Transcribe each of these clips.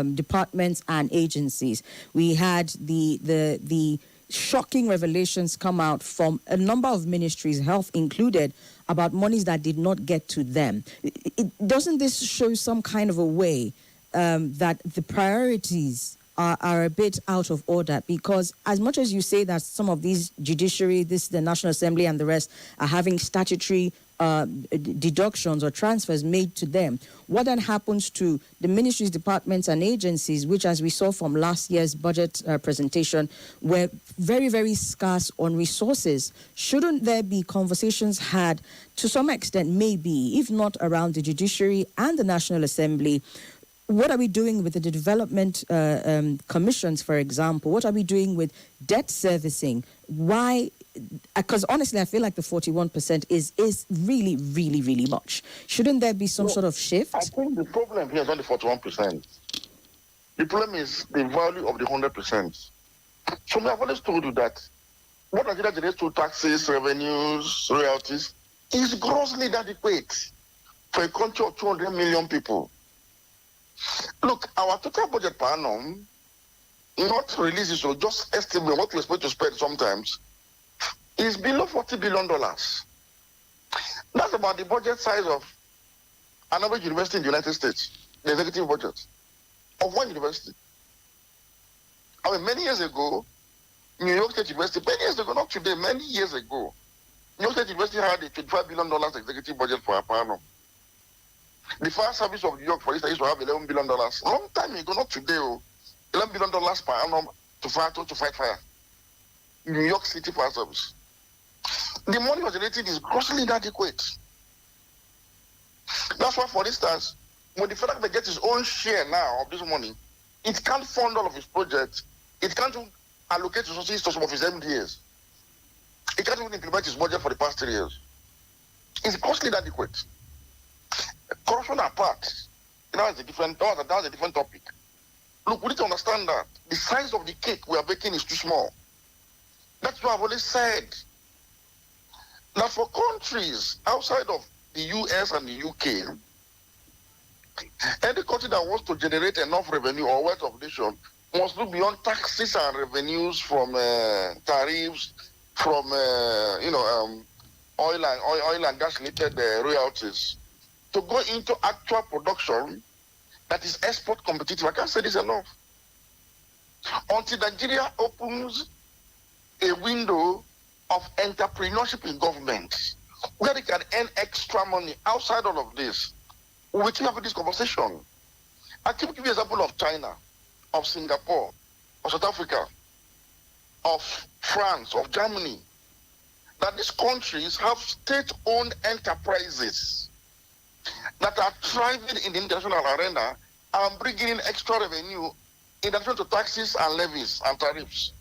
departments and agencies. We had the shocking revelations come out from a number of ministries, health included, about monies that did not get to them. Doesn't this show some kind of a way that the priorities are a bit out of order? Because as much as you say that some of these judiciary, the National Assembly and the rest are having statutory deductions or transfers made to them, what then happens to the ministries, departments and agencies, which, as we saw from last year's budget presentation, were very, very scarce on resources? Shouldn't there be conversations had to some extent, maybe, if not around the judiciary and the National Assembly? What are we doing with the development commissions, for example? What are we doing with debt servicing? Why? Because honestly, I feel like the 41% is really, really, really much. Shouldn't there be some sort of shift? I think the problem here is not the 41%. The problem is the value of the 100%. So I've always told you that what Nigeria generates through taxes, revenues, royalties is grossly inadequate for a country of 200 million people. Look, our total budget per annum, not releases, so just estimate what we're supposed to spend sometimes, is below $40 billion. That's about the budget size of an average university in the United States, the executive budget of one university. I mean, many years ago, New York State University, many years ago, not today, many years ago, New York State University had a $25 billion executive budget per annum. The fire service of New York, for instance, used to have $11 billion. Long time ago, not today, $11 billion per annum to fight fire. New York City Fire Service. The money was generated is grossly inadequate. That's why, for instance, when the federal government gets its own share now of this money, it can't fund all of its projects. It can't allocate resources to some of its MDAs. It can't even implement its budget for the past 3 years. It's grossly inadequate. Corruption apart, that was a different topic. Look, we need to understand that the size of the cake we are baking is too small. That's why I've always said that for countries outside of the US and the UK, any country that wants to generate enough revenue or wealth of nation must look beyond taxes and revenues from tariffs, from oil and gas related royalties, to go into actual production that is export competitive. I can't say this enough. Until Nigeria opens a window of entrepreneurship in government, where they can earn extra money outside all of this, we keep having this conversation. I keep giving you an example of China, of Singapore, of South Africa, of France, of Germany, that these countries have state-owned enterprises that are thriving in the international arena and bringing in extra revenue in addition to taxes and levies and tariffs.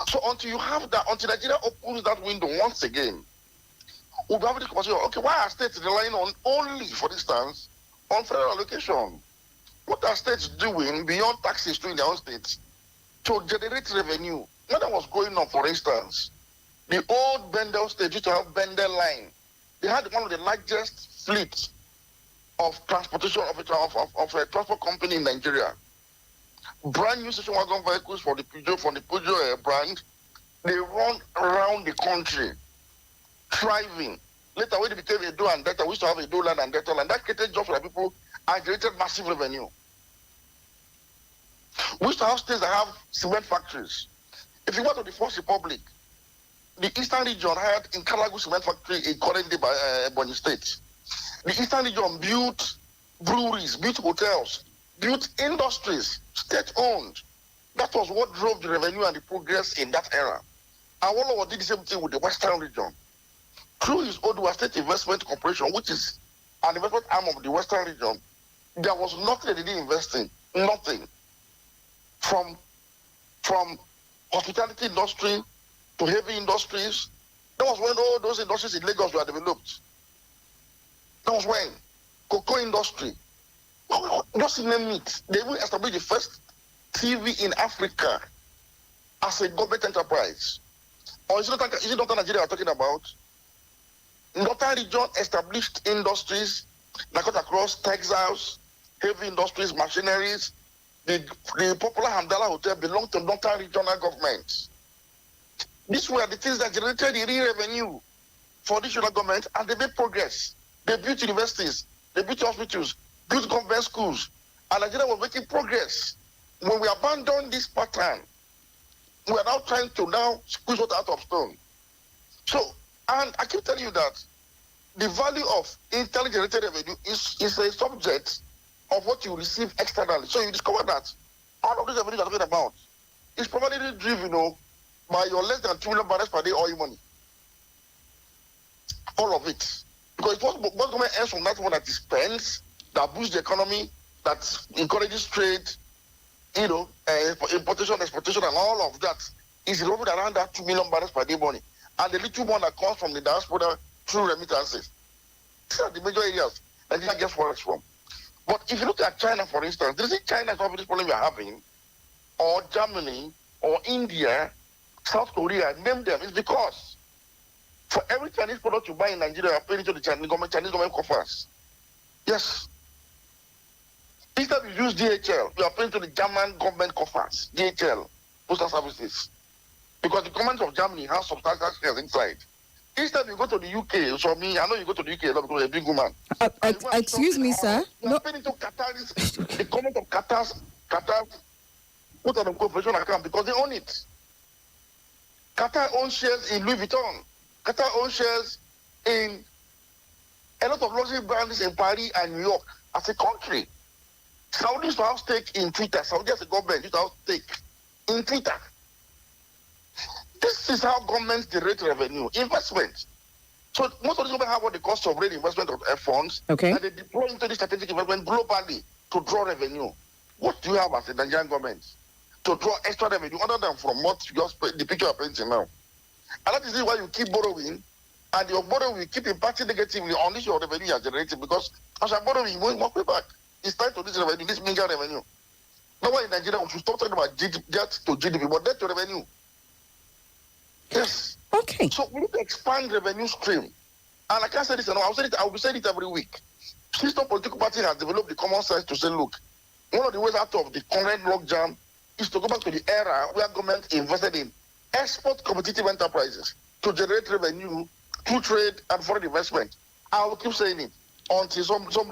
So until you have that, until Nigeria opens that window once again, we'll have this conversation. Okay, why are states relying on only, for instance, on federal allocation? What are states doing beyond taxes to in their own states to generate revenue? When that was going on, for instance, the old Bendel state used to have Bendel Line. They had one of the largest fleets of transportation of a transport company in Nigeria. Brand new station wagon vehicles from the Peugeot brand. They run around the country, thriving. Later, when it became a do and data, we used to have a do land and data land. That created jobs for the people and generated massive revenue. We used to have states that have cement factories. If you go to the First Republic, the Eastern region had in Kalagu cement factory in currently by Ebonyi State. The Eastern region built breweries, built hotels, built industries, state-owned. That was what drove the revenue and the progress in that era. And Awolowo did the same thing with the Western region. Through his Oduwa State Investment Corporation, which is an investment arm of the Western region, there was nothing they didn't invest in. Nothing. From hospitality industry to heavy industries. That was when all those industries in Lagos were developed. That was when cocoa industry. Just name it. They even established the first TV in Africa as a government enterprise. Or is it not Nigeria we're talking about? Northern region established industries that cut across textiles, heavy industries, machineries. The popular Hamdala Hotel belonged to northern regional governments. These were the things that generated the real revenue for the regional government, and they made progress. They built universities, they built hospitals, built government schools, and Nigeria was making progress. When we abandon this pattern, we are now trying to squeeze water out of stone. So, and I keep telling you that the value of internally generated revenue is a subject of what you receive externally. So you discover that all of these revenue you're talking about is probably driven, by your less than 2 million barrels per day oil money. All of it. Because it's what government earns from that one that it spends, that boosts the economy, that encourages trade, importation, exportation, and all of that is revolved around that 2 million barrels per day money. And the little one that comes from the diaspora through remittances. These are the major areas that Nigeria gets forex from. But if you look at China, for instance, there is China solving this problem we are having, or Germany, or India, South Korea, name them. It's because for every Chinese product you buy in Nigeria, you are paying to the Chinese government coffers. Yes. Instead you use DHL, you are paying to the German government coffers, DHL, postal services. Because the government of Germany has substantial shares inside. Instead you go to the UK, so I know you go to the UK a lot because you're a big woman. Excuse me, sir. You are paying into Qatar, the government of Qatar put on a corporation account because they own it. Qatar owns shares in Louis Vuitton. Qatar owns shares in a lot of luxury brands in Paris and New York as a country. Saudi used to have stake in Twitter. Saudi as a government used to have stake in Twitter. This is how governments generate revenue, investment. So most of these governments have what they call sovereign investment of funds, and they deploy into the strategic investment globally to draw revenue. What do you have as a Nigerian government to draw extra revenue other than from what you just the picture you're painting now? And that is why you keep borrowing, and your borrowing will keep impacting negatively on this your revenue you are generating, because as you're borrowing, you won't walk way back. It's tied to this revenue, this major revenue. Now why in Nigeria we should stop talking about debt to GDP, but debt to revenue. Yes. Okay. So we need to expand revenue stream. And I can't say this, I will be saying it every week. System political party has developed the common sense to say, look, one of the ways out of the current logjam is to go back to the era where government invested in export competitive enterprises to generate revenue through trade and foreign investment. I will keep saying it until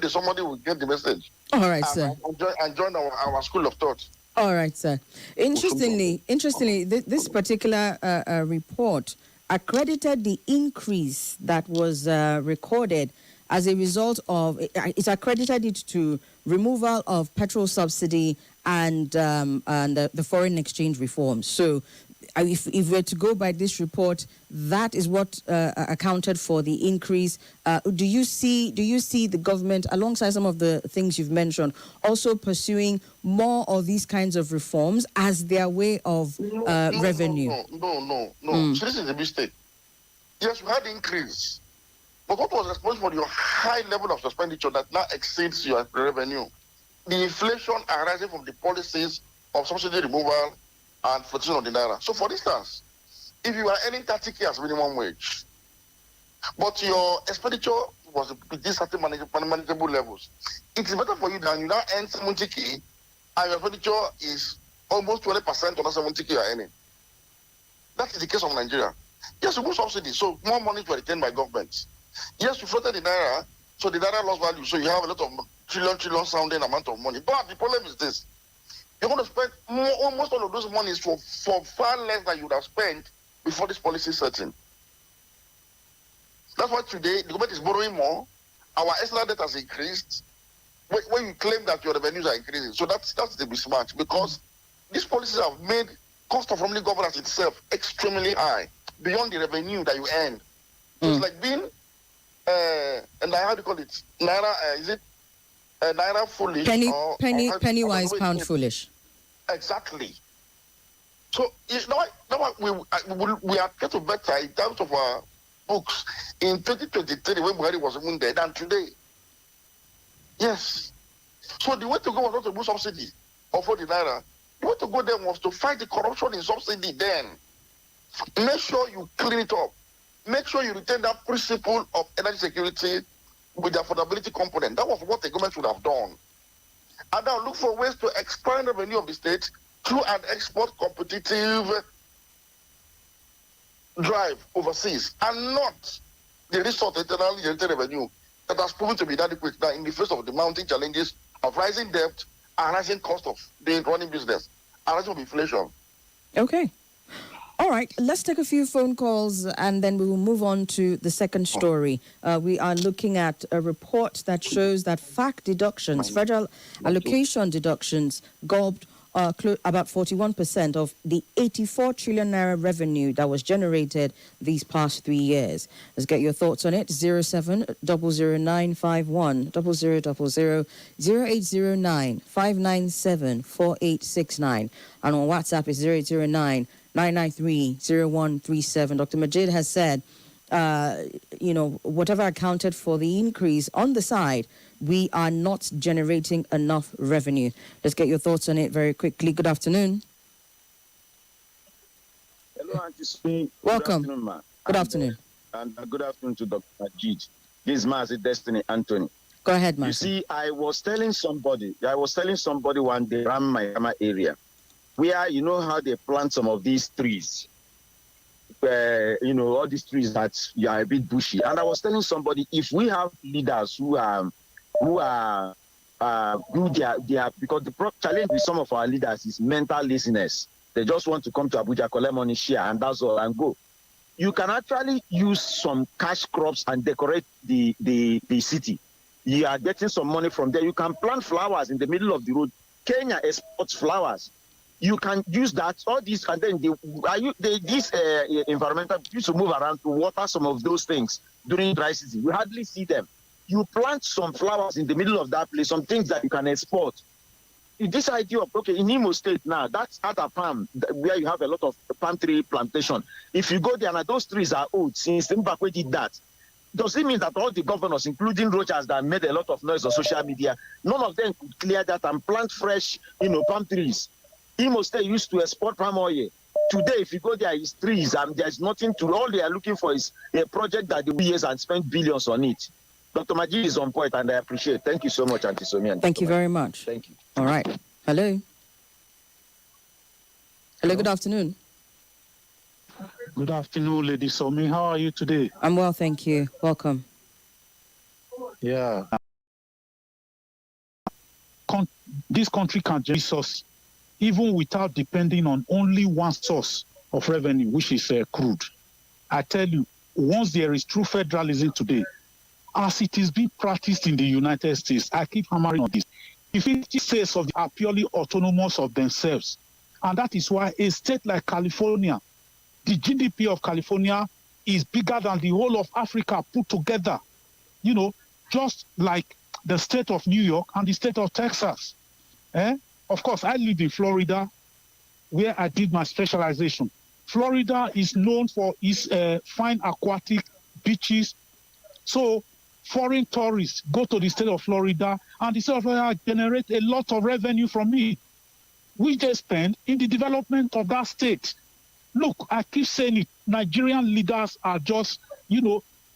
somebody will get the message. All right, sir. And join our school of thought. All right, sir. Interestingly, this particular report accredited the increase that was recorded as a result of, it's accredited it to removal of petrol subsidy and the foreign exchange reform. So if we're to go by this report, that is what accounted for the increase. Do you see the government, alongside some of the things you've mentioned, also pursuing more of these kinds of reforms as their way of revenue? No. So this is a mistake. Yes, we had increase. But what was responsible for your high level of expenditure that now exceeds your revenue? The inflation arising from the policies of subsidy removal and flotation of the naira. So, for instance, if you are earning 30K as minimum wage, but your expenditure was within certain manageable levels, it is better for you than you now earn 70K and your expenditure is almost 20% on the 70K you are earning. That is the case of Nigeria. Yes, we move subsidies, so more money to retained by governments. Yes, you floated the naira, so the naira lost value, so you have a lot of trillion sounding amount of money. But the problem is this: you're going to spend almost all of those monies for far less than you would have spent before this policy setting. That's why today the government is borrowing more. Our external debt has increased. When you claim that your revenues are increasing, so that's the mismatch, because these policies have made cost of running governance itself extremely high, beyond the revenue that you earn. So it's like being and how do you call it? Naira, is it naira foolish? Penny wise, pound foolish. Exactly. So now we are getting better in terms of our books in 2023 when Buhari was even there than today. Yes. So the way to go was not to move subsidy or for the naira. The way to go there was to fight the corruption in subsidy then. Make sure you clean it up. Make sure you retain that principle of energy security with the affordability component. That was what the government should have done. and now look for ways to expand the revenue of the state through an export competitive drive overseas, and not the resort internally generated revenue that has proven to be inadequate now in the face of the mounting challenges of rising debt and rising cost of the running business and rising of inflation. Okay. All right, let's take a few phone calls and then we will move on to the second story. We are looking at a report that shows that FAAC deductions, federal allocation deductions, gulped about 41% of the 84 trillion naira revenue that was generated these past 3 years. Let's get your thoughts on it. 0700951 0000 0809 597 4869. And on WhatsApp is 0809 993-0137. Dr. Majid has said, whatever accounted for the increase on the side, we are not generating enough revenue. Let's get your thoughts on it very quickly. Good afternoon. Hello, Auntie Somi. Welcome. Good afternoon, ma. Good afternoon. And good afternoon to Dr. Majid. This is Mazi Destiny Anthony. Go ahead, Mazi. You see, I was telling somebody one day around my area, where you know how they plant some of these trees, all these trees that are a bit bushy. And I was telling somebody, if we have leaders who are because the challenge with some of our leaders is mental laziness. They just want to come to Abuja, collect money, share, and that's all, and go. You can actually use some cash crops and decorate the city. You are getting some money from there. You can plant flowers in the middle of the road. Kenya exports flowers. You can use that, all these, and then these environmental used to move around to water some of those things during dry season. You hardly see them. You plant some flowers in the middle of that place, some things that you can export. This idea of, in Imo State now, that's Ada Palm, where you have a lot of palm tree plantation. If you go there, and those trees are old, since Zimbabwe did that, does it mean that all the governors, including Rogers, that made a lot of noise on social media, none of them could clear that and plant fresh, palm trees? Imo State used to export palm oil. Today, if you go there, it's trees, and there's nothing to. All they are looking for is a project that they will use and spend billions on it. Dr. Majid is on point, and I appreciate. Thank you so much, Auntie Somi. Thank you very much. Thank you. All right. Hello. Hello. Good afternoon. Good afternoon, Lady Somi. How are you today? I'm well, thank you. Welcome. Yeah. This country can generate resources even without depending on only one source of revenue, which is crude. I tell you, once there is true federalism today, as it is being practiced in the United States, I keep hammering on this. The 50 states are purely autonomous of themselves. And that is why a state like California, the GDP of California is bigger than the whole of Africa put together. Just like the state of New York and the state of Texas. Of course, I live in Florida, where I did my specialization. Florida is known for its fine aquatic beaches. So foreign tourists go to the state of Florida, and the state of Florida generates a lot of revenue from it, which they spend in the development of that state. Look, I keep saying it, Nigerian leaders are just,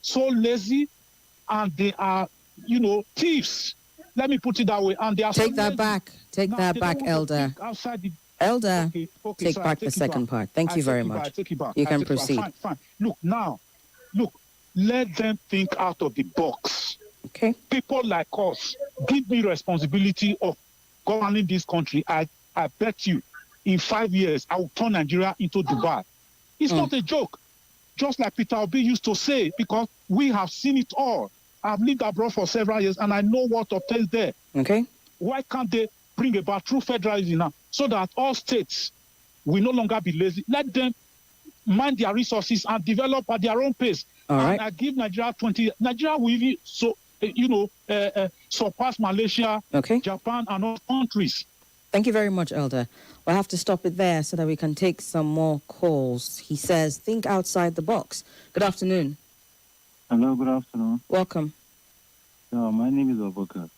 so lazy, and they are, thieves. Let me put it that way. And they are Take that back. Take that back, Elder. Elder, take back the second part. Thank you very much. You can proceed. Fine. Look, let them think out of the box. Okay. People like us, give me responsibility of governing this country. I bet you, in 5 years, I will turn Nigeria into Dubai. It's not a joke. Just like Peter Obi used to say, because we have seen it all. I've lived abroad for several years, and I know what obtains there. Okay. Why can't they bring about true federalism now, so that all states will no longer be lazy? Let them mind their resources and develop at their own pace. All right. And I give Nigeria 20. Nigeria will even surpass Malaysia, Japan, and other countries. Thank you very much, Elder. We'll have to stop it there so that we can take some more calls. He says, think outside the box. Good afternoon. Hello, good afternoon. Welcome. My name is Abubakar.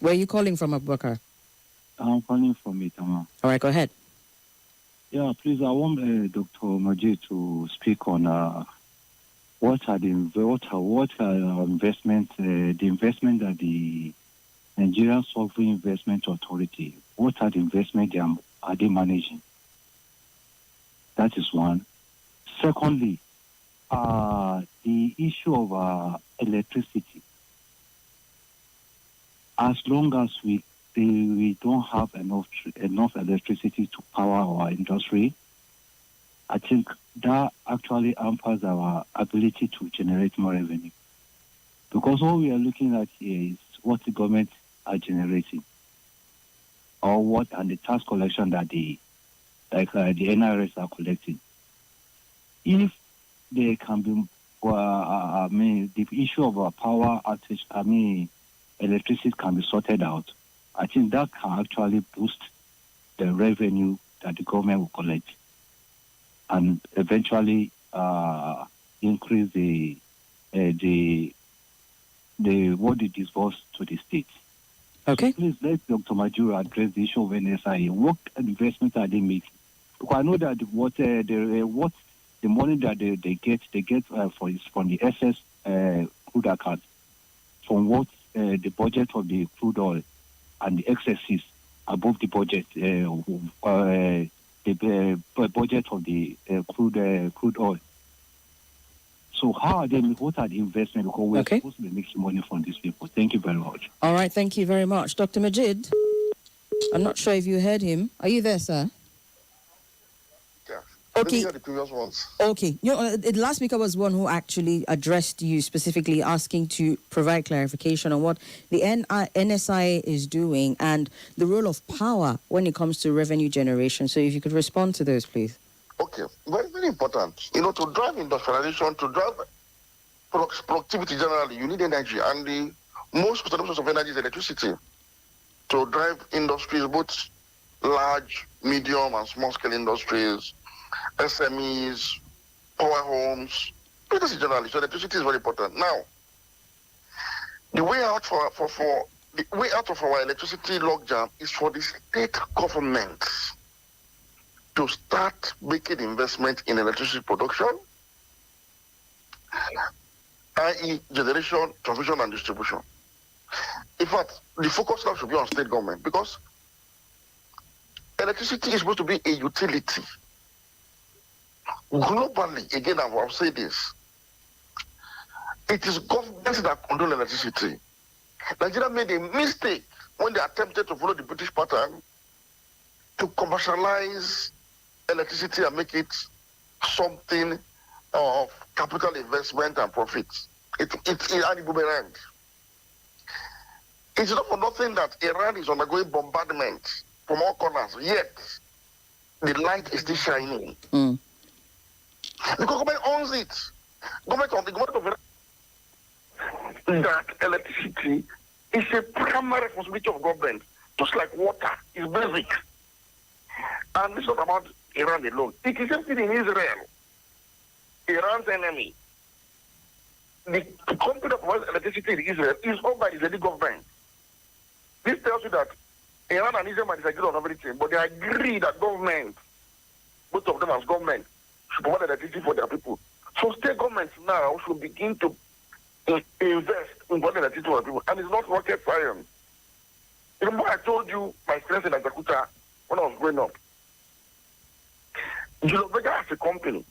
Where are you calling from, Abubakar? I'm calling from Itama. All right, go ahead. Yeah, please, I want Dr. Majid to speak on what are investment, the investment that the Nigerian Sovereign Investment Authority, what are the investment are they managing? That is one. Secondly, the issue of electricity. As long as we don't have enough electricity to power our industry, I think that actually hampers our ability to generate more revenue. Because all we are looking at here is what the government are generating, or what and the tax collection that the NRS are collecting. If there can be, the issue of power outage, electricity can be sorted out, I think that can actually boost the revenue that the government will collect, and eventually increase the what they disburse to the states. Okay. So please let Dr. Majuru address the issue of NSIA. What investments are they making? Because I know that what the money that they get from the excess crude account, from what the budget of the crude oil and the excesses above the budget, the budget of the crude oil. So how are they? What are the investments? Because we're supposed to be making money from these people. Thank you very much. All right, thank you very much. Dr. Majid, I'm not sure if you heard him. Are you there, sir? Yeah. Okay. The previous ones. Okay. The last speaker was one who actually addressed you specifically, asking to provide clarification on what the NSIA is doing and the role of power when it comes to revenue generation. So if you could respond to those, please. Okay, very, very important. To drive industrialization, to drive productivity generally, you need energy. And the most sustainable source of energy is electricity. To drive industries, both large, medium, and small-scale industries, SMEs, power homes, electricity generally. So electricity is very important. Now, the way out the way out of our electricity logjam is for the state governments to start making investment in electricity production, i.e. generation, transmission, and distribution. In fact, the focus now should be on state government, because electricity is supposed to be a utility. Globally, again, I will say this, it is governments that control electricity. Nigeria made a mistake when they attempted to follow the British pattern to commercialize electricity and make it something of capital investment and profits. It's a boomerang. It's not for nothing that Iran is undergoing bombardment from all corners, yet the light is still shining. The government owns it. The government of Iran, that electricity is a primary responsibility of government, just like water is basic. And this is not about Iran alone. It is something in Israel, Iran's enemy. The company that provides electricity in Israel is owned by the Israeli government. This tells you that Iran and Israel might disagree on everything, but they agree that government, both of them as government, should provide electricity for their people. So state governments now should begin to invest in providing electricity for their people. And it's not rocket science. Remember I told you my experience in Ajakuta when I was growing up. Julius Berger as a company,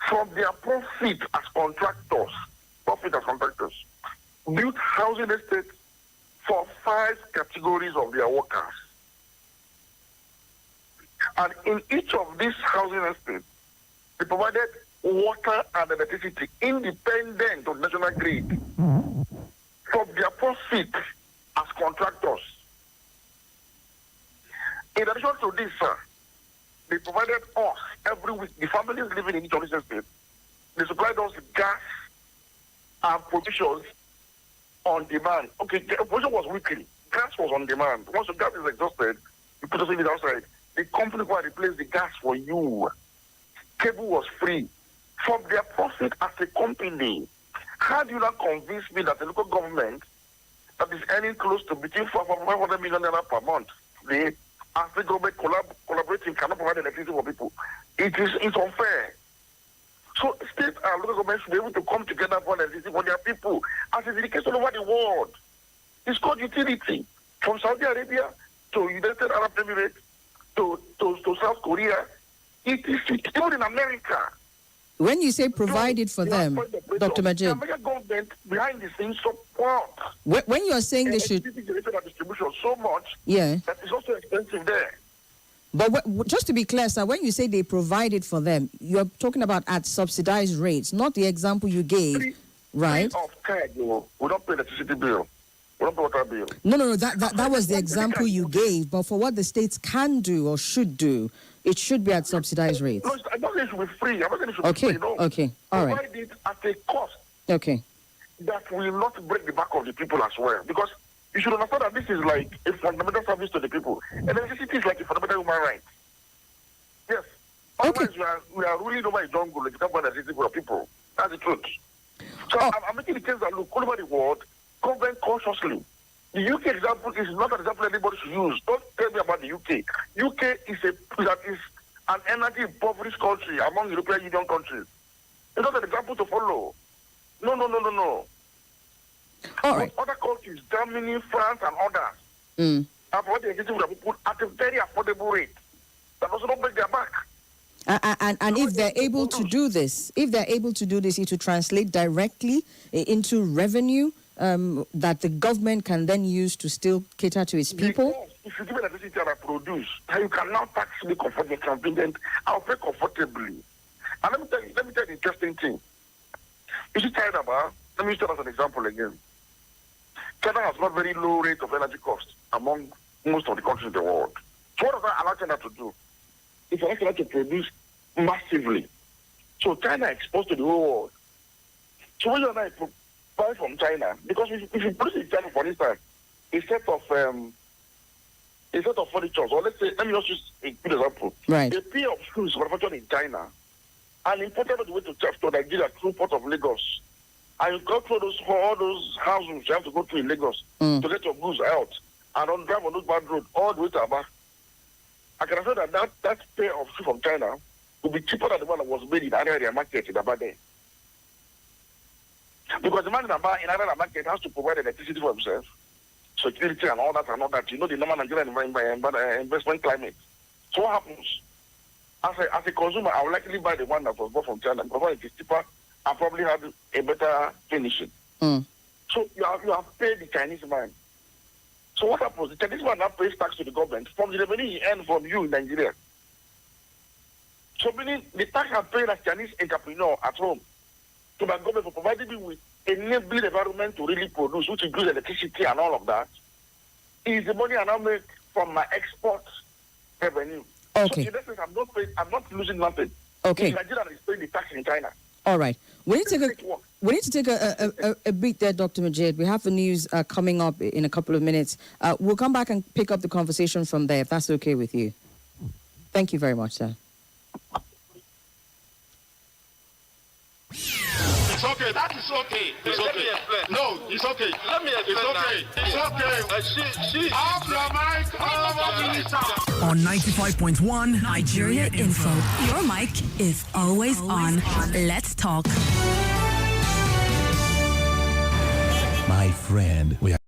from their profit as contractors, built housing estates for 5 categories of their workers. And in each of these housing estates, they provided water and electricity independent of national grid from their profit as contractors. In addition to this, they provided us every week, the families living in each of these estates, they supplied us gas and provisions on demand. Okay, the provision was weekly. Gas was on demand. Once the gas is exhausted, you put us in it outside. The company will replace the gas for you. Cable was free. From their profit as a company, how do you not convince me that the local government that is earning close to between 500 million naira per month, they, as the government collaborating, cannot provide electricity for people? It's unfair. So state and local governments should be able to come together for their people, as is the case all over the world. It's called utility. From Saudi Arabia to United Arab Emirates to South Korea, it is still in America. When you say provided for them, Dr. Majid, the American government behind the scenes support. When you're saying they should distribution so much, that is also expensive there. But just to be clear, sir, when you say they provided for them, you're talking about at subsidized rates, not the example you gave, right? Free of charge, we don't pay electricity bill. We don't pay water bill. No. That was the example you gave. But for what the states can do or should do, it should be at subsidized rates. No, I don't think it should be free. I don't think it should be free. No. Okay. All right. Provide it at a cost. Okay. That will not break the back of the people as well. Because you should understand that this is like a fundamental service to the people. And electricity is like a fundamental human right. Yes. Otherwise, we are ruling over a jungle. Like, can't find electricity for people. That's the truth. So I'm making the case that, look, all over the world, government cautiously. The UK example is not an example anybody should use. Don't tell me about the UK. UK is an energy impoverished country among European Union countries. It's not an example to follow. No. All right. Other countries, Germany, France, and others, have provided electricity for people at a very affordable rate. That also don't break their back. And if they're able to do this, it will translate directly into revenue that the government can then use to still cater to its people. Because if you give electricity that I produce, then you can now tax me comfortably, convenient, I'll pay comfortably. And let me tell you the interesting thing. You see China, let me use that as an example again. China has not very low rate of energy cost among most of the countries in the world. So what does that allow China to do? It allows China to produce massively. So China exposed to the whole world. So when you and I buy from China, because if you produce in China, for instance, a set of furniture, or let's say, let me just use a good example. Right. A pair of shoes manufactured in China and imported all the way to Nigeria through Port of Lagos. And you go through all those houses you have to go through in Lagos to get your goods out and on drive on those bad roads all the way to Aba. I can assure that pair of shoes from China will be cheaper than the one that was made in area market in Aba there. Because the man in Aba in area market has to provide electricity for himself, security and all that. You know the normal Nigerian investment climate. So what happens? As a consumer, I will likely buy the one that was bought from China because it is cheaper and probably have a better finishing. So you have paid the Chinese man. So what happens? The Chinese man now pays tax to the government from the revenue he earned from you in Nigeria. So meaning the tax I'm paying as Chinese entrepreneur at home to my government for providing me with enabling environment to really produce, which includes electricity and all of that, is the money I now make from my export revenue. Okay. So in essence, I'm not losing nothing. Okay. Nigeria is paying the tax in China. All right. We need to take a beat there, Dr. Majid. We have the news coming up in a couple of minutes. We'll come back and pick up the conversation from there, if that's okay with you. Thank you very much, sir. It's okay. That is okay. It's okay. No, it's okay. Let me explain. It's okay. She. Off your mic. On 95.1 Nigeria Info. Your mic is always on. Let's talk. My friend, we are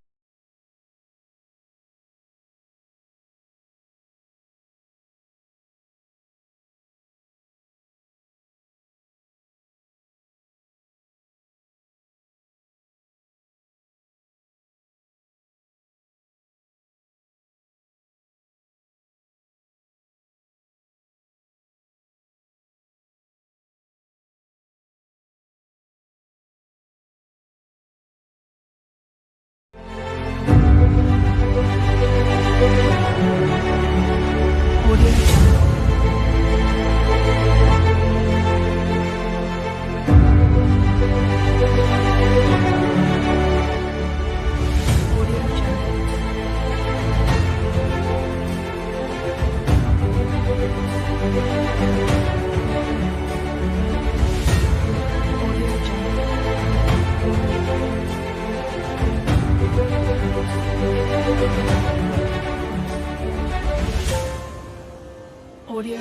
Audio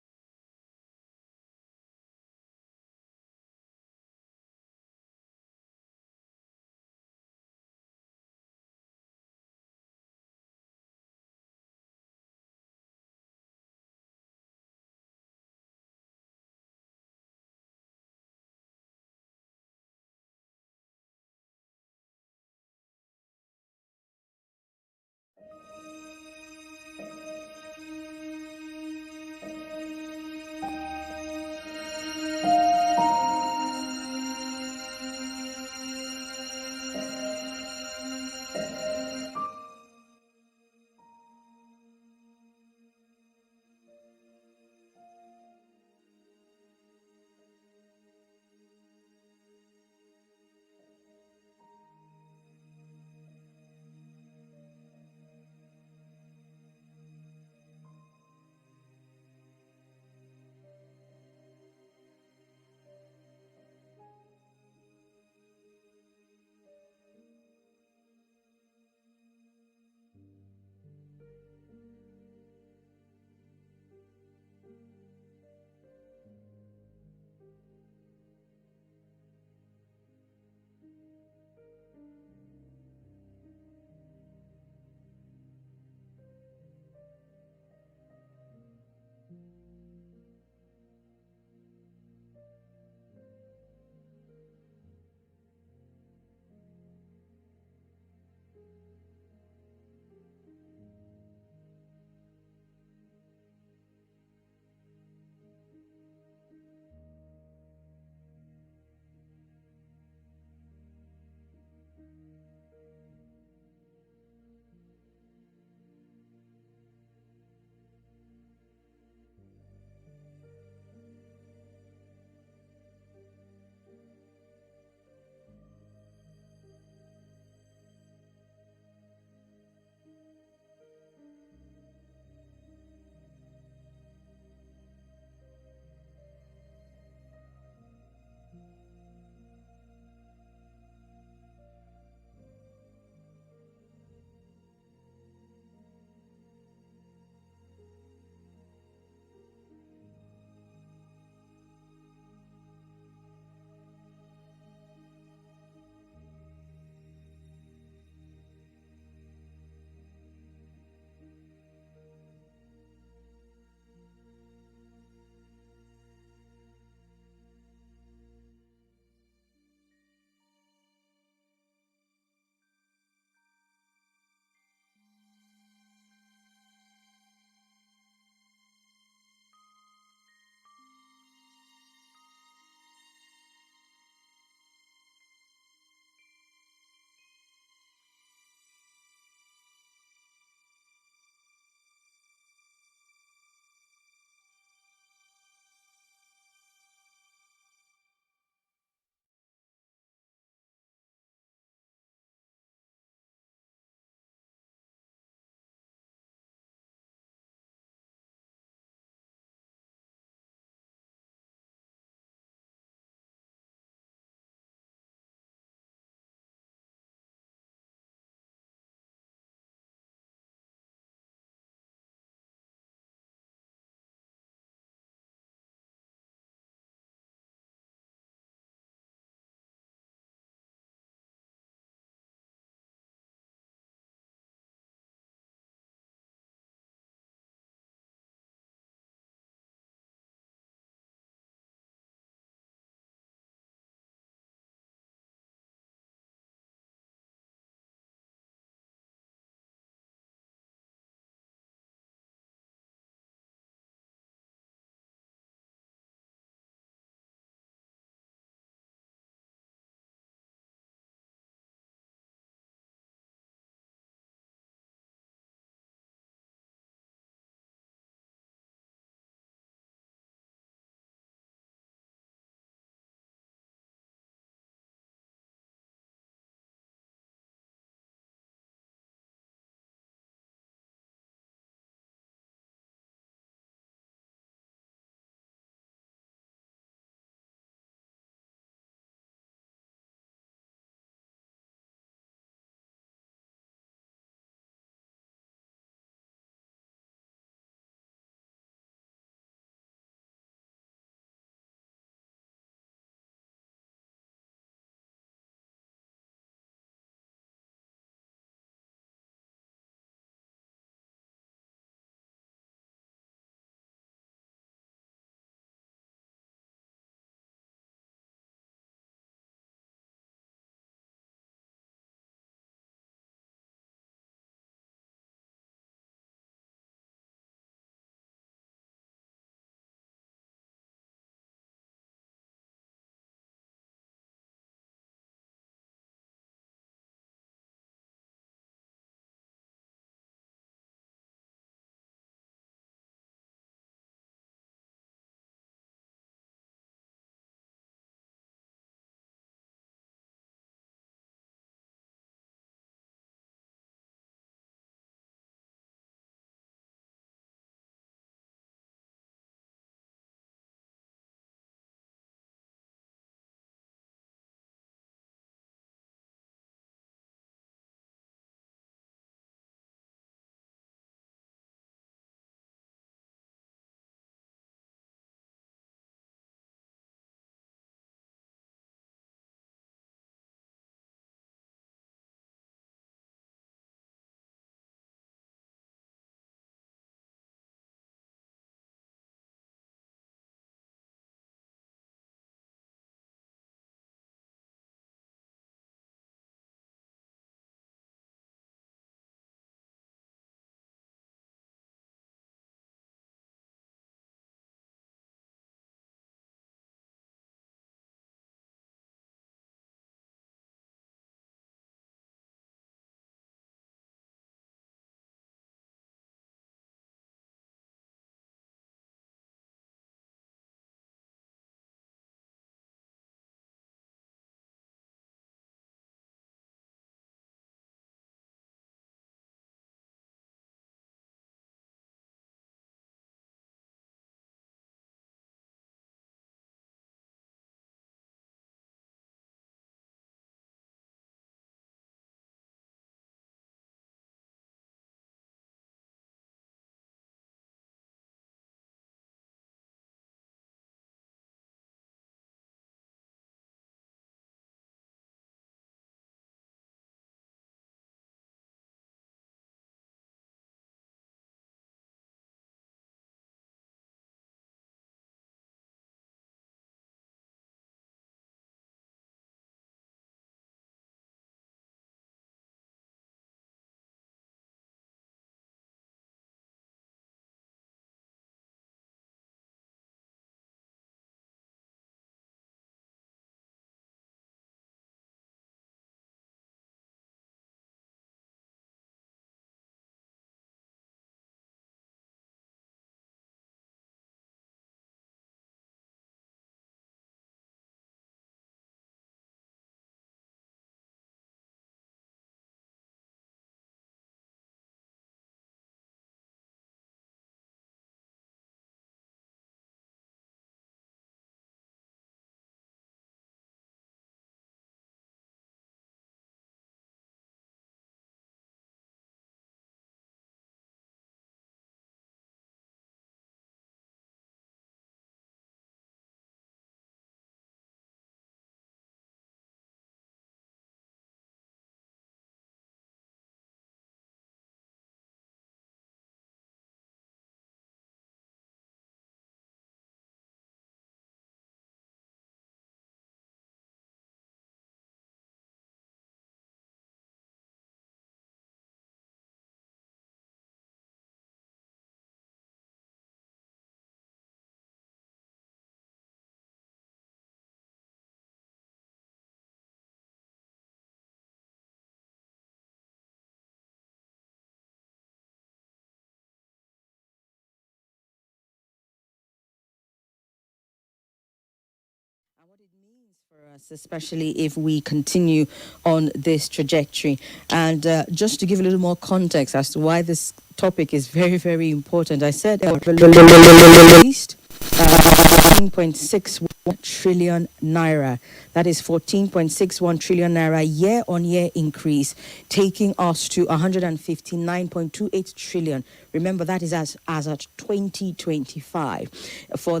For us, especially if we continue on this trajectory. And just to give a little more context as to why this topic is very, very important, I said released 14.61 trillion naira. That is 14.61 trillion naira year-on-year increase, taking us to 159.28 trillion. Remember, that is as at 2025. For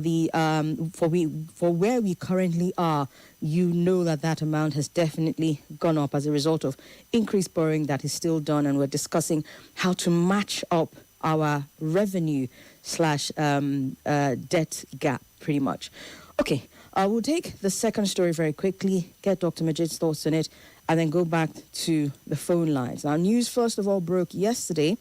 where we currently are, you know that amount has definitely gone up as a result of increased borrowing that is still done, and we're discussing how to match up our revenue slash debt gap, pretty much. Okay, I will take the second story very quickly, get Dr. Majid's thoughts on it, and then go back to the phone lines. Now, news first of all broke yesterday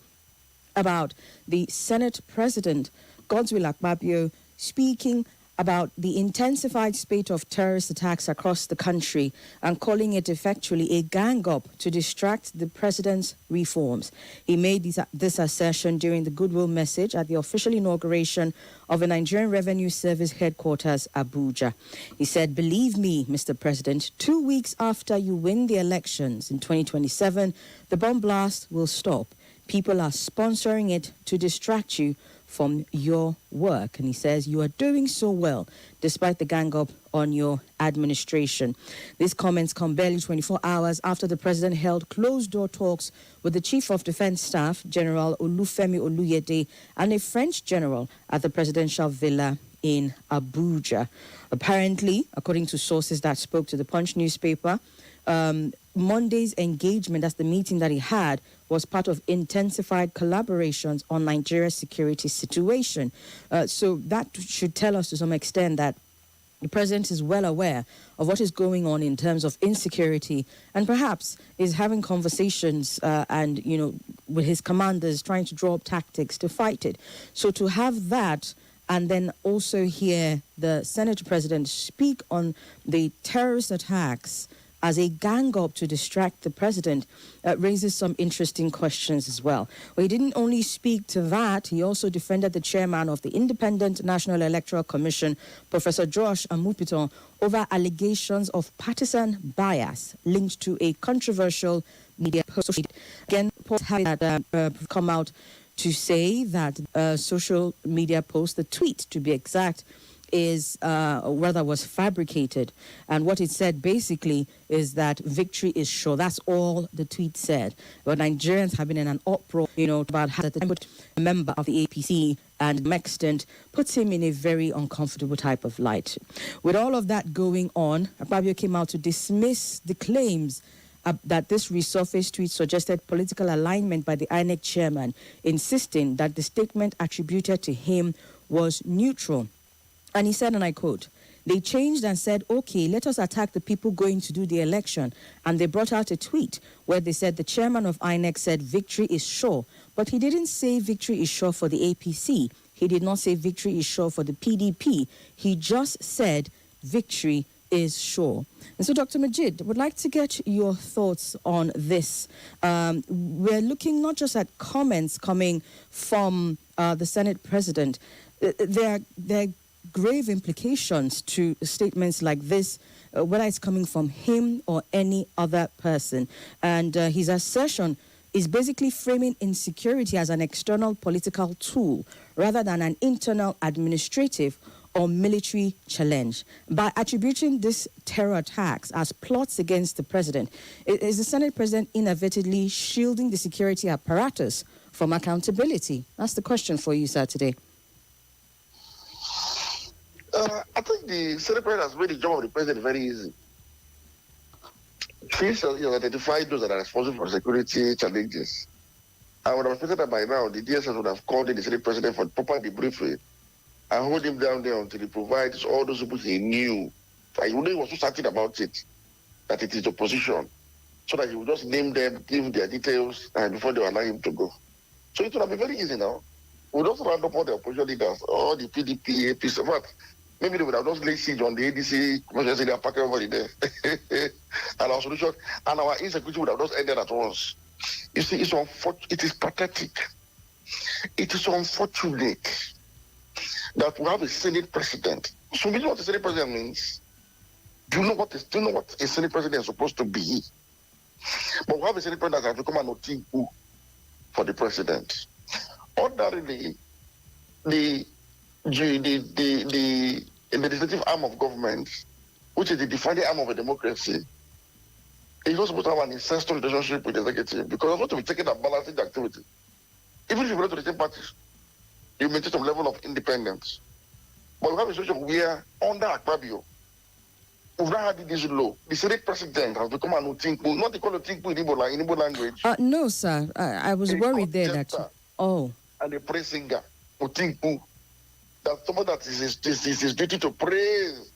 about the Senate President, Godswill Apkabio, speaking about the intensified spate of terrorist attacks across the country and calling it effectually a gang-up to distract the president's reforms. He made this assertion during the goodwill message at the official inauguration of the Nigerian Revenue Service headquarters, Abuja. He said, "Believe me, Mr. President, 2 weeks after you win the elections in 2027, the bomb blast will stop. People are sponsoring it to distract you from your work." And he says, "You are doing so well, despite the gang-up on your administration." These comments come barely 24 hours after the president held closed-door talks with the Chief of Defense Staff, General Olufemi Oluyede, and a French general at the presidential villa in Abuja. Apparently, according to sources that spoke to the Punch newspaper, Monday's engagement, that's the meeting that he had, was part of intensified collaborations on Nigeria's security situation. So that should tell us to some extent that the president is well aware of what is going on in terms of insecurity, and perhaps is having conversations and, with his commanders, trying to draw up tactics to fight it. So to have that, and then also hear the Senate President speak on the terrorist attacks as a gang-up to distract the president, raises some interesting questions as well. Well, he didn't only speak to that, he also defended the chairman of the Independent National Electoral Commission, Professor Josh Amupitan, over allegations of partisan bias linked to a controversial media post. Again, reports have come out to say that social media post, the tweet to be exact, was fabricated. And what it said basically is that victory is sure. That's all the tweet said. But Nigerians have been in an uproar, about how a member of the APC and to some extent puts him in a very uncomfortable type of light. With all of that going on, Apkabio came out to dismiss the claims that this resurfaced tweet suggested political alignment by the INEC chairman, insisting that the statement attributed to him was neutral. And he said, and I quote, "They changed and said, okay, let us attack the people going to do the election." And they brought out a tweet where they said the chairman of INEC said victory is sure. But he didn't say victory is sure for the APC. He did not say victory is sure for the PDP. He just said victory is sure. And so, Dr. Majid, would like to get your thoughts on this. We're looking not just at comments coming from the Senate President. There are grave implications to statements like this, whether it's coming from him or any other person. And his assertion is basically framing insecurity as an external political tool rather than an internal administrative or military challenge. By attributing these terror attacks as plots against the president, is the Senate President inadvertently shielding the security apparatus from accountability? That's the question for you, sir, today. I think the Senate President has made the job of the president very easy. Since he has identified those that are responsible for security challenges, I would have expected that by now the DSS would have called in the Senate President for proper debriefing and hold him down there until he provides all those people he knew. He was so certain about it, that it is opposition, so that he would just name them, give their details, and before they allow him to go. So it would have been very easy now. We would also round up all the opposition leaders, all the PDP, APC, but maybe they would have just laid siege on the ADC, emergency, they are packing everybody there. And our solution, and our insecurity would have just ended at once. You see, it is pathetic. It is unfortunate that we have a Senate President. So, you know what the Senate President means? Do you know what a Senate president is supposed to be? But we have a Senate president that has become an Otinku for the president. Ordinarily, the legislative arm of government, which is the defining arm of a democracy, is not supposed to have an incestuous relationship with the executive because it's supposed to be taking and balancing the activity. Even if you belong to the same parties, you maintain some level of independence. But we have a situation where, under Akpabio, we've not had this law. The Senate president has become an Otinku, not called Otinku in Igbo language. No, sir. I was worried there that. Oh. And a praise singer, Otinku, that someone that is his duty to praise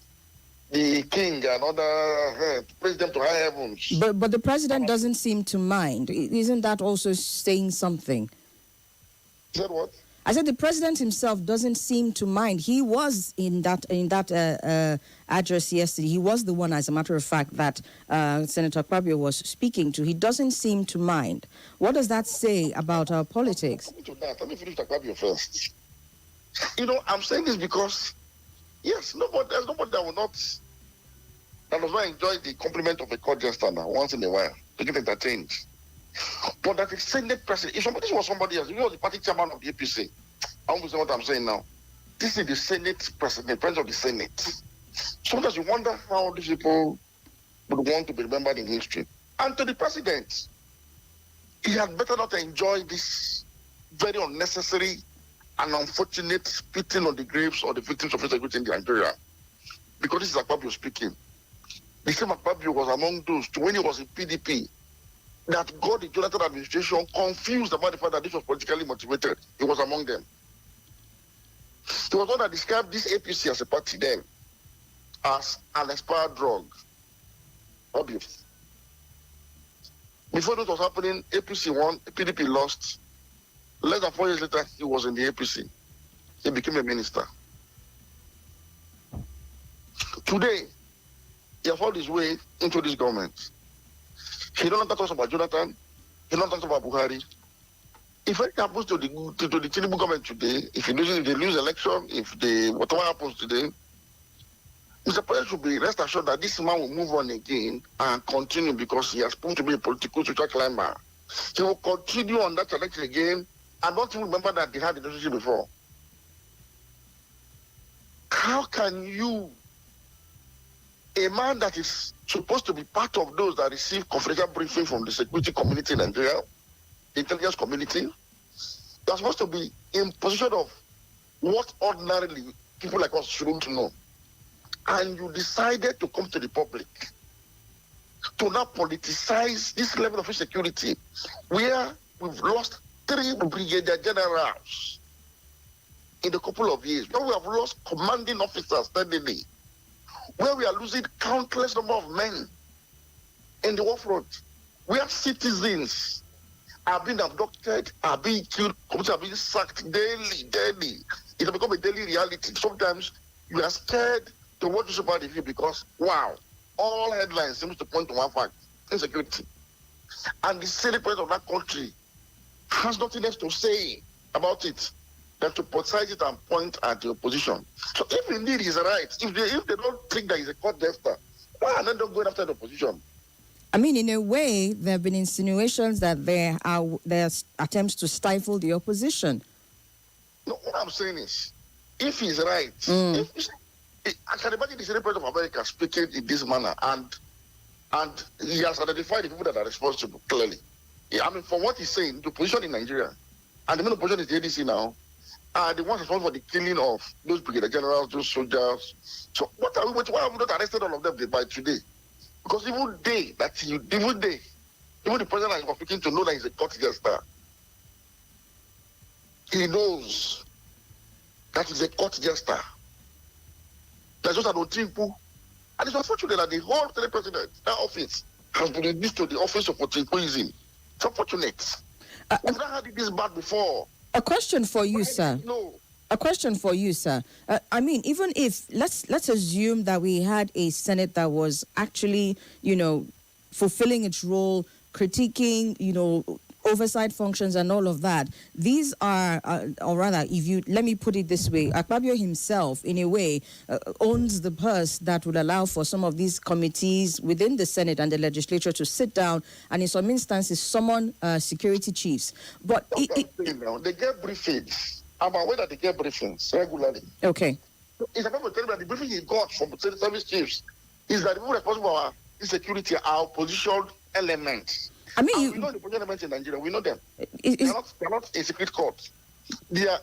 the king and other, to praise them to high heavens. But the president doesn't seem to mind. Isn't that also saying something? You said what? I said the president himself doesn't seem to mind. He was in that address yesterday. He was the one, as a matter of fact, that Senator Apkabio was speaking to. He doesn't seem to mind. What does that say about our politics? Let me finish Apkabio first. I'm saying this because, yes, there's nobody that does not enjoy the compliment of a court jester once in a while to get entertained. But that the Senate president, if this was somebody else, the party chairman of the APC, I won't say what I'm saying now. This is the Senate president, the president of the Senate. Sometimes you wonder how these people would want to be remembered in history. And to the president, he had better not enjoy this very unnecessary and unfortunate spitting on the graves of the victims of insecurity in Nigeria. Because this is Akpabio speaking. The same Akpabio was among those, when he was in PDP, that got the Jonathan administration confused about the fact that this was politically motivated. He was among them. He was one that described this APC as a party then as an expired drug. Obvious. Before this was happening, APC won, PDP lost. Less than 4 years later, he was in the APC. He became a minister. Today, he has found his way into this government. He don't talk about Jonathan. He don't talk about Buhari. If anything happens to the Tinubu government today, if they lose election, whatever happens today, Mr. President should be rest assured that this man will move on again and continue because he has proven to be a political social climber. He will continue on that election again. I don't even remember that they had the relationship before. How can you, a man that is supposed to be part of those that receive confidential briefing from the security community in Nigeria, the intelligence community, they're supposed to be in position of what ordinarily people like us shouldn't know. And you decided to come to the public to now politicize this level of insecurity where we've lost 3 brigadier generals in a couple of years, where we have lost commanding officers steadily, where we are losing countless number of men in the war front, where citizens are being abducted, are being killed, communities are being sacked daily. It has become a daily reality. Sometimes you are scared to watch this about the view because, wow, all headlines seem to point to one fact, insecurity. And the Senate president of that country has nothing else to say about it than to politicize it and point at the opposition. So if indeed he's right, if they don't think that he's a court jester, why are they not going after the opposition? I mean, in a way, there have been insinuations that there's attempts to stifle the opposition. No, what I'm saying is, if he's right, I can imagine the Senate President of America speaking in this manner, and he has identified the people that are responsible clearly. I mean, from what he's saying, the position in Nigeria, and the main opposition is the ADC now, are the ones responsible for the killing of those brigadier generals, those soldiers. So why have we not arrested all of them by today? Because even the president is speaking to know that he's a court jester. He knows that he's a court jester. There's just an Otinku. And it's unfortunate that the whole Senate president, that office, has been reduced to the office of Otinkuism. It's unfortunate. We've not had this bad before. A question for you, sir. No. A question for you, sir. I mean, even if let's assume that we had a Senate that was actually, fulfilling its role, critiquing, oversight functions and all of that. These are, or rather, let me put it this way, Apkabio himself, in a way, owns the purse that would allow for some of these committees within the Senate and the legislature to sit down and in some instances summon security chiefs. But they get briefings. I'm aware that they get briefings regularly. Okay. It's about to tell me that the briefing he got from the service chiefs is that the people responsible for our insecurity are opposition elements. I mean, we know the opposition elements in Nigeria. We know them. They're not a secret court. They are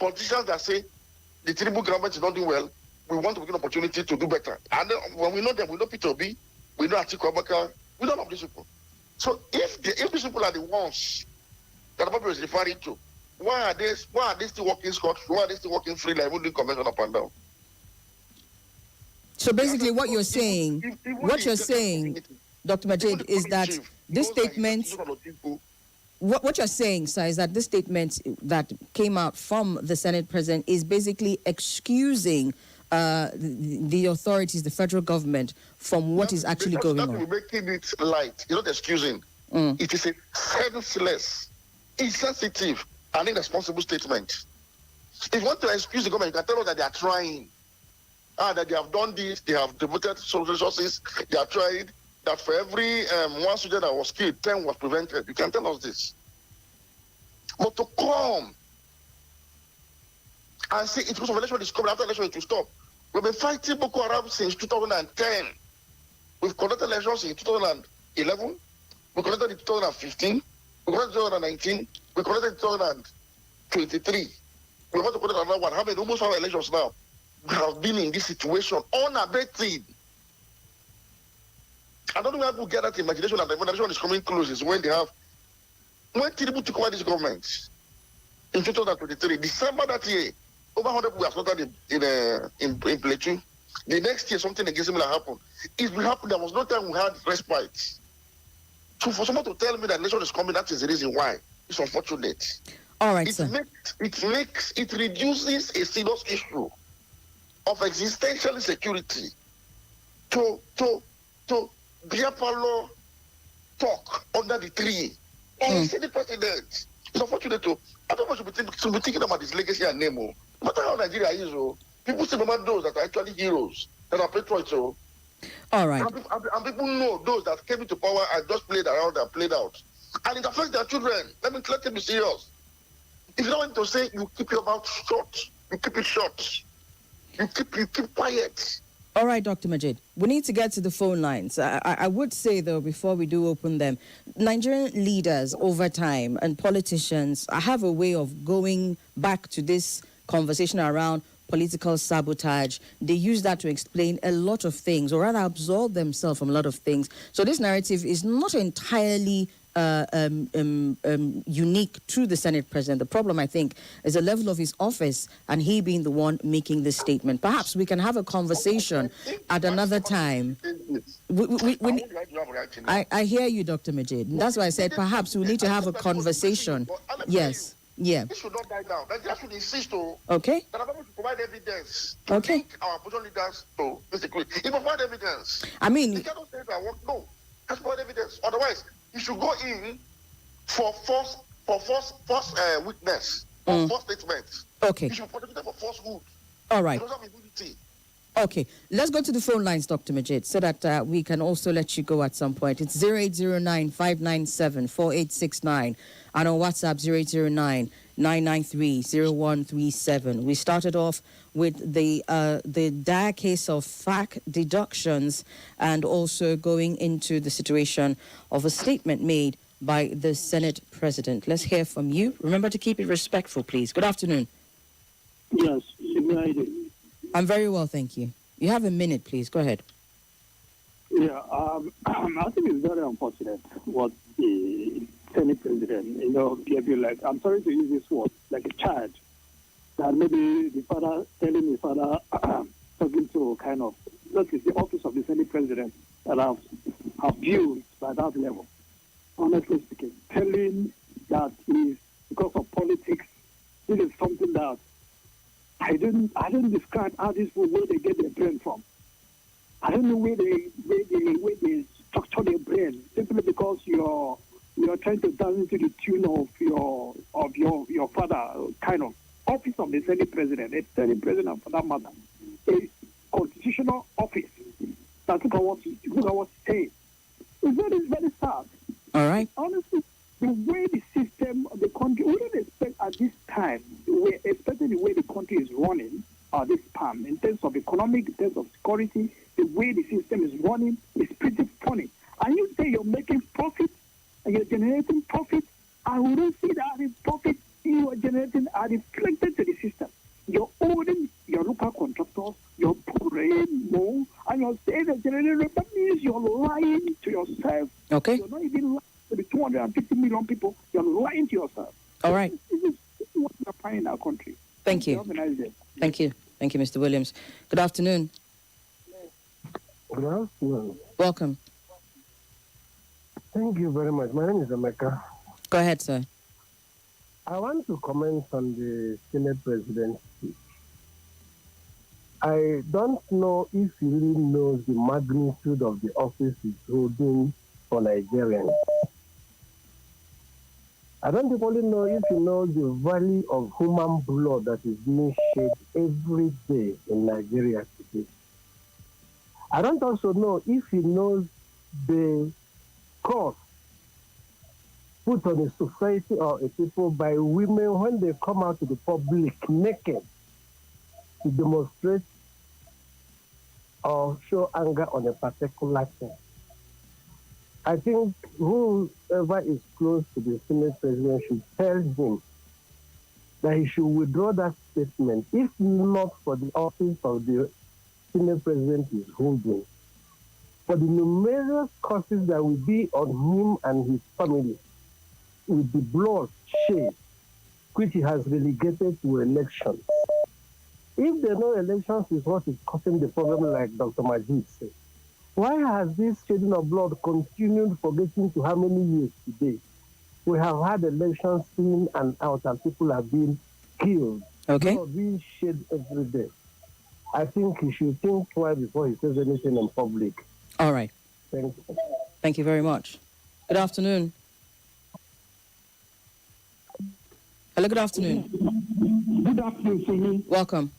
politicians that say the Tinubu government is not doing well. We want to give an opportunity to do better. And then when we know them, we know Peter Obi, we know Atiku Abubakar, we know all of these people. So if these people are the ones that the public is referring to, why are they still working Scott? Why are they still working free, like even doing convention up and down? So basically what you're saying, Dr. Majid, is that this statement, what you're saying, sir, is that this statement that came out from the Senate President is basically excusing the authorities, the federal government, from what is actually going on. We're making it light. You're not excusing. It is a senseless, insensitive, and irresponsible statement. If you want to excuse the government, you can tell us that they are trying. That they have done this, they have devoted resources, they have tried, that for every one student that was killed, 10 was prevented. You can tell us this. But to come and say it was an election is coming, after election it will stop. We've been fighting Boko Haram since 2010. We've conducted elections in 2011, we conducted in 2015, we conducted in 2019, we conducted in 2023. We're about to conduct another one. How many almost 5 elections now? We have been in this situation unabated. I don't know where people get that imagination that the election is coming close is when Tinubu took over this government in 2023, December that year, over 100 people have slaughtered in Plateau. The next year, something against similar happened. It will happen. There was no time we had respite. So for someone to tell me that election is coming, that is the reason why. It's unfortunate. All right, sir. It reduces a serious issue of existential insecurity to beer parlor talk under the tree. And see the president. It's unfortunate too. I don't want to be thinking about his legacy and name. No matter how Nigeria is, people still remember those that are actually heroes, that are patriots. All right. And people know those that came into power and just played around and played out. And it affects their children. Let them be serious. If you don't want to say, you keep your mouth shut. You keep it shut. You keep quiet. All right, Dr. Majid, we need to get to the phone lines. I would say, though, before we do open them, Nigerian leaders over time and politicians have a way of going back to this conversation around political sabotage. They use that to explain a lot of things, or rather absolve themselves from a lot of things. So this narrative is not entirely unique to the Senate President. The problem, I think, is the level of his office and he being the one making this statement. Perhaps we can have a conversation at another time. I hear you, Dr. Majid. That's why I said perhaps we need to have a conversation. Yes. Yeah. This should not die down. That should insist to. Okay. That I'm able to provide evidence. Okay. Our opposition leaders to basically. He provide evidence. I mean. They cannot say that work. No. Has to provide evidence. Otherwise, you should go in for false witness or false statements. Okay. You should protect them for falsehood. All right. He doesn't have immunity. Okay, let's go to the phone lines, Dr. Majid, so that we can also let you go at some point. It's 0809-597-4869 and on WhatsApp 0809-993-0137. We started off with the dire case of FAAC deductions and also going into the situation of a statement made by the Senate President. Let's hear from you. Remember to keep it respectful, please. Good afternoon. Yes, I'm very well, thank you. You have a minute, please. Go ahead. Yeah, I think it's very unfortunate what the Senate President, gave you like, I'm sorry to use this word, like a child, that maybe the father telling the father, talking to kind of, that is the office of the Senate President that have abused by that level. Honestly speaking, telling that is because of politics, this is something that I didn't describe how these people, where they get their brain from. I don't know where they structure their brain simply because your you are trying to dance into the tune of your father kind of office of the Senate President. The Senate President, for that matter, a constitutional office. That's what he's saying. It's very sad. All right. Honestly, the way the system of the country, we don't expect at this time, especially the way the country is running this time, in terms of economic, in terms of security, the way the system is running is pretty funny. And you say you're making profit, and you're generating profit, and we don't see that the profit you are generating are reflected to the system. You're owning your local contractors, you're pouring more, and you're saying they're generating. That means you're lying to yourself. Okay. You're not even lying to the 250 million people. You're lying to yourself. All right. This is what we're finding in our country. Thank you. Thank you. Thank you, Mr. Williams. Good afternoon. Good afternoon. Welcome. Thank you very much. My name is Emeka. Go ahead, sir. I want to comment on the Senate President's speech. I don't know if he really knows the magnitude of the office he's holding for Nigerians. I don't really know if he knows the value of human blood that is being shed every day in Nigeria today. I don't also know if he knows the cost put on a society or a people by women when they come out to the public naked to demonstrate or show anger on a particular thing. I think whoever is close to the Senate President should tell him that he should withdraw that statement, if not for the office of the Senate President is holding, for the numerous causes that will be on him and his family with the blood shed, which he has relegated to elections. If they know elections is what is causing the problem, like Dr. Majid said, why has this shedding of blood continued for getting to how many years today? We have had elections in and out and people have been killed. Okay. Blood being shed every day. I think he should think twice before he says anything in public. All right. Thank you. Thank you very much. Good afternoon. Hello, good afternoon. Good afternoon, Somi. Welcome.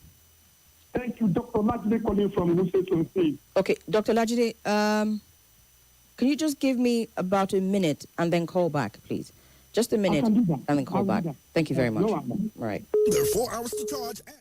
Thank you, Dr. Lajide calling from State. Okay, Dr. Lajide, can you just give me about a minute and then call back, please? Just a minute and then call back. Thank you very much. All right. There are 4 hours to charge and